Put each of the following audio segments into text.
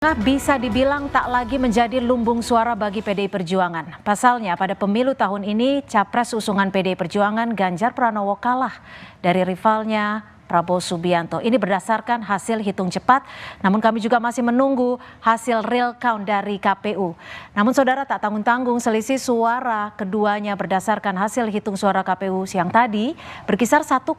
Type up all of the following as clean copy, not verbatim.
Bisa dibilang tak lagi menjadi lumbung suara bagi PDI Perjuangan. Pasalnya pada pemilu tahun ini capres usungan PDI Perjuangan Ganjar Pranowo kalah dari rivalnya Prabowo Subianto. Ini berdasarkan hasil hitung cepat, namun kami juga masih menunggu hasil real count dari KPU. Namun saudara, tak tanggung-tanggung selisih suara keduanya berdasarkan hasil hitung suara KPU siang tadi berkisar 1,1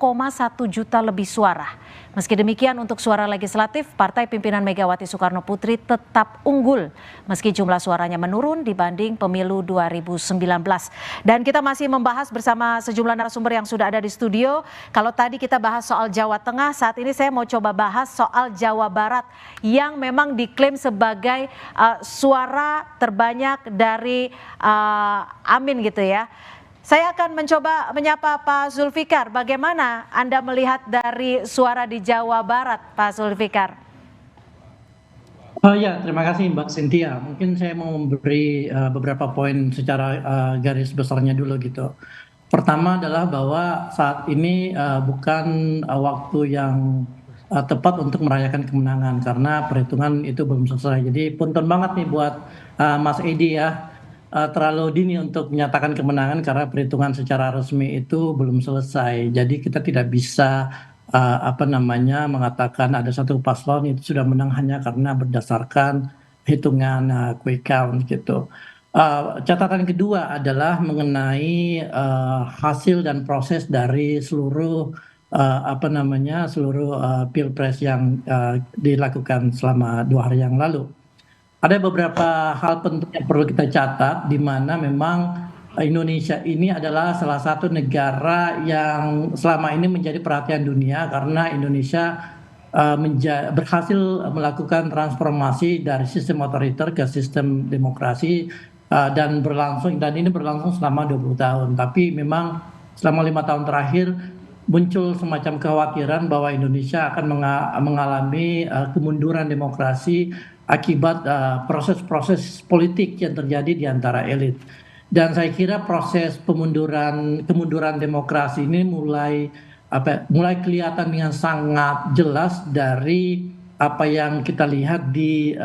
juta lebih suara. Meski demikian untuk suara legislatif, partai pimpinan Megawati Soekarno Putri tetap unggul meski jumlah suaranya menurun dibanding pemilu 2019. Dan kita masih membahas bersama sejumlah narasumber yang sudah ada di studio. Kalau tadi kita bahas soal Jawa Tengah, saat ini saya mau coba bahas soal Jawa Barat yang memang diklaim sebagai suara terbanyak dari Amin gitu ya. Saya akan mencoba menyapa Pak Zulfikar. Bagaimana Anda melihat dari suara di Jawa Barat, Pak Zulfikar? Oh ya, terima kasih Mbak Cynthia. Mungkin saya mau memberi beberapa poin secara garis besarnya dulu gitu. Pertama adalah bahwa saat ini bukan waktu yang tepat untuk merayakan kemenangan karena perhitungan itu belum selesai. Jadi punten banget nih buat Mas Edi ya. Terlalu dini untuk menyatakan kemenangan karena perhitungan secara resmi itu belum selesai. Jadi kita tidak bisa mengatakan ada satu paslon itu sudah menang hanya karena berdasarkan hitungan quick count gitu. Catatan kedua adalah mengenai hasil dan proses dari seluruh pilpres yang dilakukan selama 2 hari yang lalu. Ada beberapa hal penting yang perlu kita catat, di mana memang Indonesia ini adalah salah satu negara yang selama ini menjadi perhatian dunia karena Indonesia berhasil melakukan transformasi dari sistem otoriter ke sistem demokrasi dan ini berlangsung selama 20 tahun. Tapi memang selama 5 tahun terakhir muncul semacam kekhawatiran bahwa Indonesia akan mengalami kemunduran demokrasi akibat proses-proses politik yang terjadi di antara elit. Dan saya kira proses kemunduran demokrasi ini mulai kelihatan dengan sangat jelas dari apa yang kita lihat di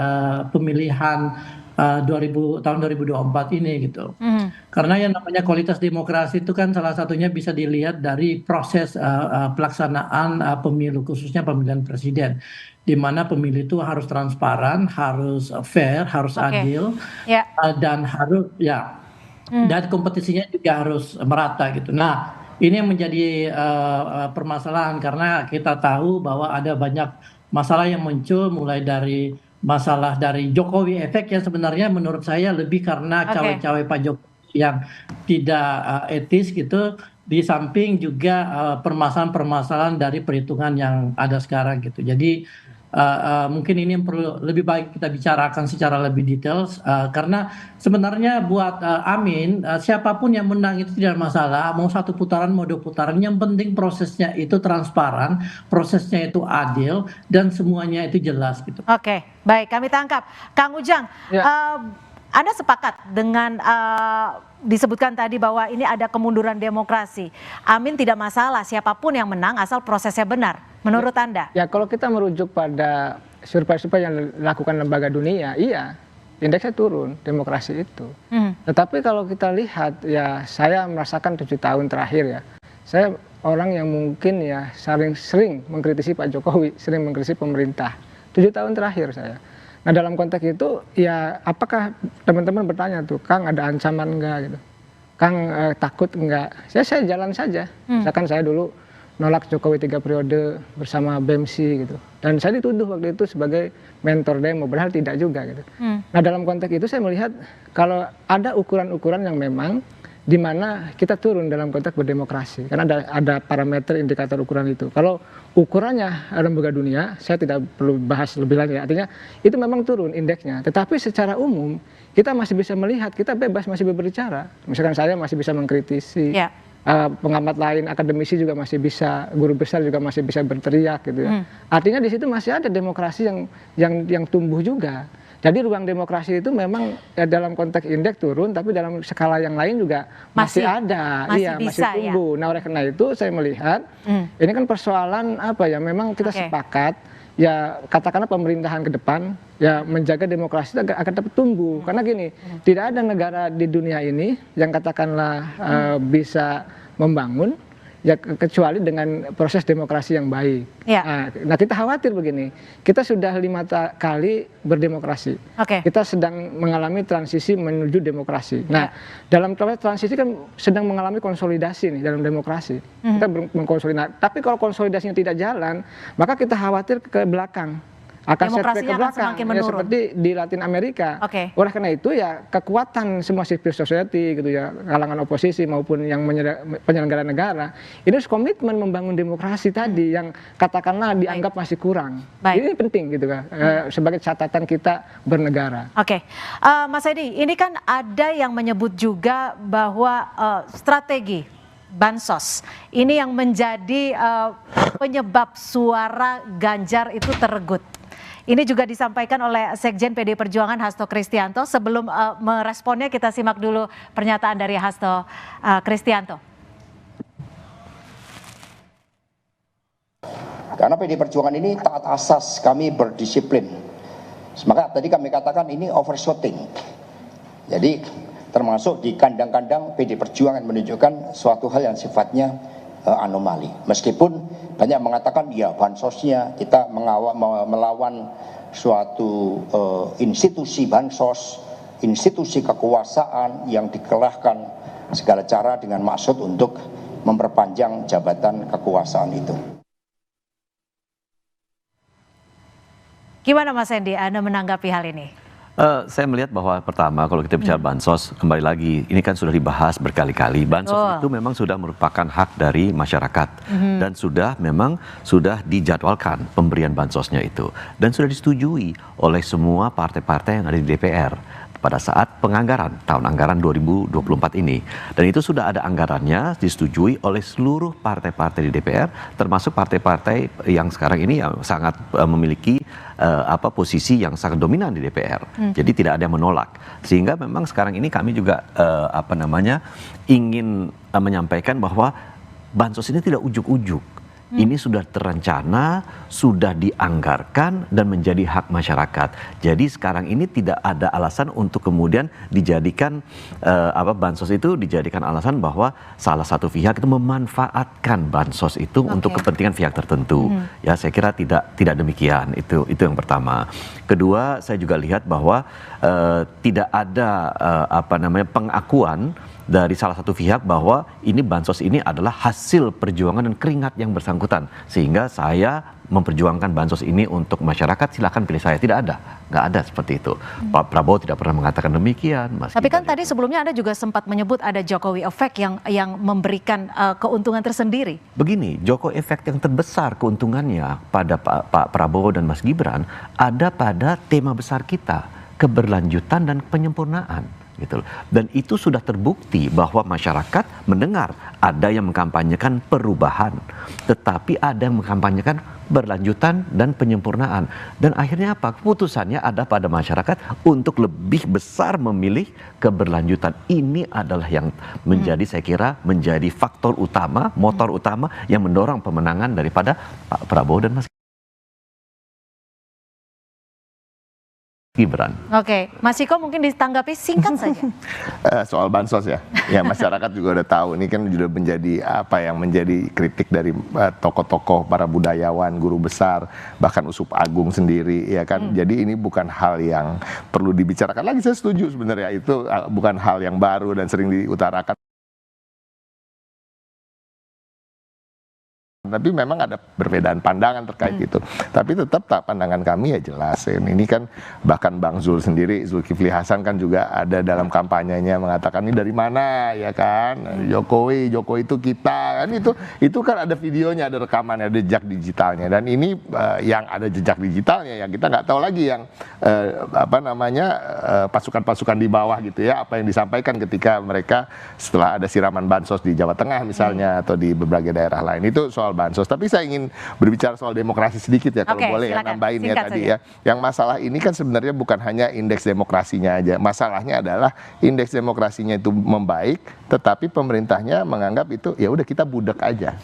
pemilihan tahun 2024 ini gitu. Karena yang namanya kualitas demokrasi itu kan salah satunya bisa dilihat dari proses pelaksanaan pemilu, khususnya pemilihan presiden, di mana pemilu itu harus transparan, harus fair, harus adil, dan harus dan kompetisinya juga harus merata gitu. Nah, ini yang menjadi permasalahan karena kita tahu bahwa ada banyak masalah yang muncul, mulai dari masalah dari Jokowi efek yang sebenarnya menurut saya lebih karena cawe-cawe Pak Jokowi yang tidak etis gitu, di samping juga permasalahan-permasalahan dari perhitungan yang ada sekarang gitu. Jadi mungkin ini yang perlu lebih baik kita bicarakan secara lebih detail karena sebenarnya buat Amin siapapun yang menang itu tidak masalah, mau 1 putaran mau 2 putaran, yang penting prosesnya itu transparan, prosesnya itu adil dan semuanya itu jelas gitu. Oke, baik, kami tangkap. Kang Ujang, Anda sepakat dengan disebutkan tadi bahwa ini ada kemunduran demokrasi. Amin tidak masalah siapapun yang menang asal prosesnya benar. Menurut Anda? Ya, kalau kita merujuk pada survei-survei yang dilakukan lembaga dunia, iya, indeksnya turun demokrasi itu. Tetapi kalau kita lihat, ya saya merasakan 7 tahun terakhir ya, saya orang yang mungkin ya sering mengkritisi Pak Jokowi, sering mengkritisi pemerintah. 7 tahun terakhir saya. Nah, dalam konteks itu ya apakah teman-teman bertanya tuh, Kang ada ancaman enggak gitu? Kang takut enggak? Saya jalan saja. Misalkan saya dulu nolak Jokowi 3 periode bersama BEMSI gitu. Dan saya dituduh waktu itu sebagai mentor demo, padahal tidak juga gitu. Nah, dalam konteks itu saya melihat kalau ada ukuran-ukuran yang memang di mana kita turun dalam konteks berdemokrasi. Karena ada parameter indikator ukuran itu. Kalau ukurannya lembaga dunia, saya tidak perlu bahas lebih lanjut. Artinya itu memang turun indeksnya. Tetapi secara umum kita masih bisa melihat, kita bebas masih berbicara. Misalkan saya masih bisa mengkritisi. Pengamat lain, akademisi juga masih bisa, guru besar juga masih bisa berteriak gitu ya. Artinya di situ masih ada demokrasi yang tumbuh juga. Jadi ruang demokrasi itu memang ya, dalam konteks indeks turun, tapi dalam skala yang lain juga masih ada, masih tumbuh. Nah, oleh karena itu saya melihat ini kan persoalan apa ya? Memang kita sepakat ya, katakanlah pemerintahan ke depan ya menjaga demokrasi agar dapat tumbuh. Karena gini, tidak ada negara di dunia ini yang katakanlah bisa membangun ya kecuali dengan proses demokrasi yang baik. Ya. Nah kita khawatir begini, kita sudah 5 kali berdemokrasi. Kita sedang mengalami transisi menuju demokrasi. Nah dalam transisi kan sedang mengalami konsolidasi nih dalam demokrasi. Kita mengkonsolidasi. Tapi kalau konsolidasinya tidak jalan, maka kita khawatir ke belakang. Akan setback ke belakang, ya seperti di Latin Amerika. Oleh karena itu ya kekuatan semua civil society gitu ya, kalangan oposisi maupun yang penyelenggara negara, ini harus komitmen membangun demokrasi tadi yang katakanlah dianggap masih kurang. Ini penting gitu kan, sebagai catatan kita bernegara. Mas Edi, ini kan ada yang menyebut juga bahwa strategi bansos ini yang menjadi penyebab suara Ganjar itu teregut. Ini juga disampaikan oleh Sekjen PDI Perjuangan Hasto Kristianto. Sebelum meresponnya kita simak dulu pernyataan dari Hasto Kristianto. Karena PDI Perjuangan ini taat asas, kami berdisiplin. Maka tadi kami katakan ini overshooting. Jadi termasuk di kandang-kandang PDI Perjuangan menunjukkan suatu hal yang sifatnya anomali. Meskipun banyak mengatakan ya bansosnya kita melawan suatu institusi bansos, institusi kekuasaan yang dikelahkan segala cara dengan maksud untuk memperpanjang jabatan kekuasaan itu. Gimana Mas Hendy, Anda menanggapi hal ini? Saya melihat bahwa pertama kalau kita bicara bansos, kembali lagi ini kan sudah dibahas berkali-kali, bansos itu memang sudah merupakan hak dari masyarakat dan memang sudah dijadwalkan pemberian bansosnya itu dan sudah disetujui oleh semua partai-partai yang ada di DPR pada saat penganggaran tahun anggaran 2024 ini, dan itu sudah ada anggarannya disetujui oleh seluruh partai-partai di DPR termasuk partai-partai yang sekarang ini yang sangat memiliki posisi yang sangat dominan di DPR. Jadi tidak ada yang menolak. Sehingga memang sekarang ini kami juga ingin menyampaikan bahwa bansos ini tidak ujuk-ujuk. Ini sudah terencana, sudah dianggarkan dan menjadi hak masyarakat. Jadi sekarang ini tidak ada alasan untuk kemudian dijadikan bansos itu dijadikan alasan bahwa salah satu pihak itu memanfaatkan bansos itu untuk kepentingan pihak tertentu. Ya, saya kira tidak demikian. Itu yang pertama. Kedua, saya juga lihat bahwa tidak ada pengakuan dari salah satu pihak bahwa ini bansos ini adalah hasil perjuangan dan keringat yang bersangkutan sehingga saya memperjuangkan bansos ini untuk masyarakat, silakan pilih saya. Tidak ada, nggak ada seperti itu. Pak Prabowo tidak pernah mengatakan demikian. Tapi kan tadi sebelumnya Anda juga sempat menyebut ada Jokowi Effect yang memberikan keuntungan tersendiri. Begini, Jokowi Effect yang terbesar keuntungannya pada Pak Prabowo dan Mas Gibran ada pada tema besar kita, keberlanjutan dan penyempurnaan. Gitu. Dan itu sudah terbukti bahwa masyarakat mendengar ada yang mengkampanyekan perubahan, tetapi ada yang mengkampanyekan berlanjutan dan penyempurnaan. Dan akhirnya apa? Keputusannya ada pada masyarakat untuk lebih besar memilih keberlanjutan. Ini adalah yang menjadi saya kira menjadi faktor utama, motor utama yang mendorong pemenangan daripada Pak Prabowo dan Mas Gibran. Mas Ciko mungkin ditanggapi singkat saja. Soal bansos ya, masyarakat juga udah tahu. Ini kan sudah menjadi yang menjadi kritik dari tokoh-tokoh, para budayawan, guru besar, bahkan Uskup Agung sendiri, ya kan. Jadi ini bukan hal yang perlu dibicarakan lagi. Saya setuju sebenarnya itu bukan hal yang baru dan sering diutarakan. Tapi memang ada perbedaan pandangan terkait itu. Tapi tetap pandangan kami ya jelas. Ini kan bahkan Bang Zul sendiri, Zulkifli Hasan kan juga ada dalam kampanyenya mengatakan ini dari mana ya kan? Jokowi itu kita kan itu kan ada videonya, ada rekamannya, ada jejak digitalnya. Dan ini yang ada jejak digitalnya yang kita nggak tahu lagi yang pasukan-pasukan di bawah gitu ya, apa yang disampaikan ketika mereka setelah ada siraman bansos di Jawa Tengah misalnya atau di berbagai daerah lain. Itu soal bansos. Tapi saya ingin berbicara soal demokrasi sedikit ya, kalau Oke, boleh ya, silakan. nambahin ya Singkat tadi saja. ya. Yang masalah ini kan sebenarnya bukan hanya indeks demokrasinya aja. Masalahnya adalah indeks demokrasinya itu membaik, tetapi pemerintahnya menganggap itu ya udah kita budak aja.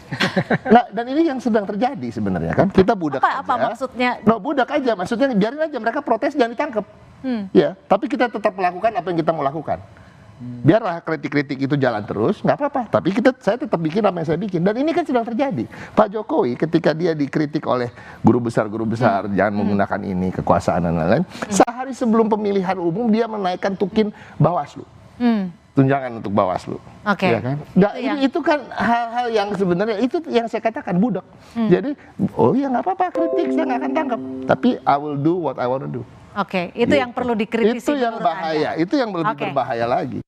Nah, dan ini yang sedang terjadi sebenarnya kan. Kita budak aja. Apa maksudnya? No, budak aja. Maksudnya biarin aja mereka protes, jangan ditangkap. Ya, tapi kita tetap melakukan apa yang kita mau lakukan. Biarlah kritik-kritik itu jalan terus, nggak apa-apa. Tapi saya tetap bikin apa yang saya bikin. Dan ini kan sedang terjadi. Pak Jokowi ketika dia dikritik oleh guru besar jangan menggunakan ini kekuasaan dan lain-lain. Sehari sebelum pemilihan umum dia menaikkan tukin Bawaslu. Tunjangan untuk Bawaslu. Oke. Ya kan? Nah, itu kan hal-hal yang sebenarnya itu yang saya katakan budak. Jadi, oh ya nggak apa-apa kritik, saya nggak akan tangkap. Tapi I will do what I want to do. Oke, itu yang perlu dikritisi. Itu yang bahaya, itu yang lebih berbahaya lagi.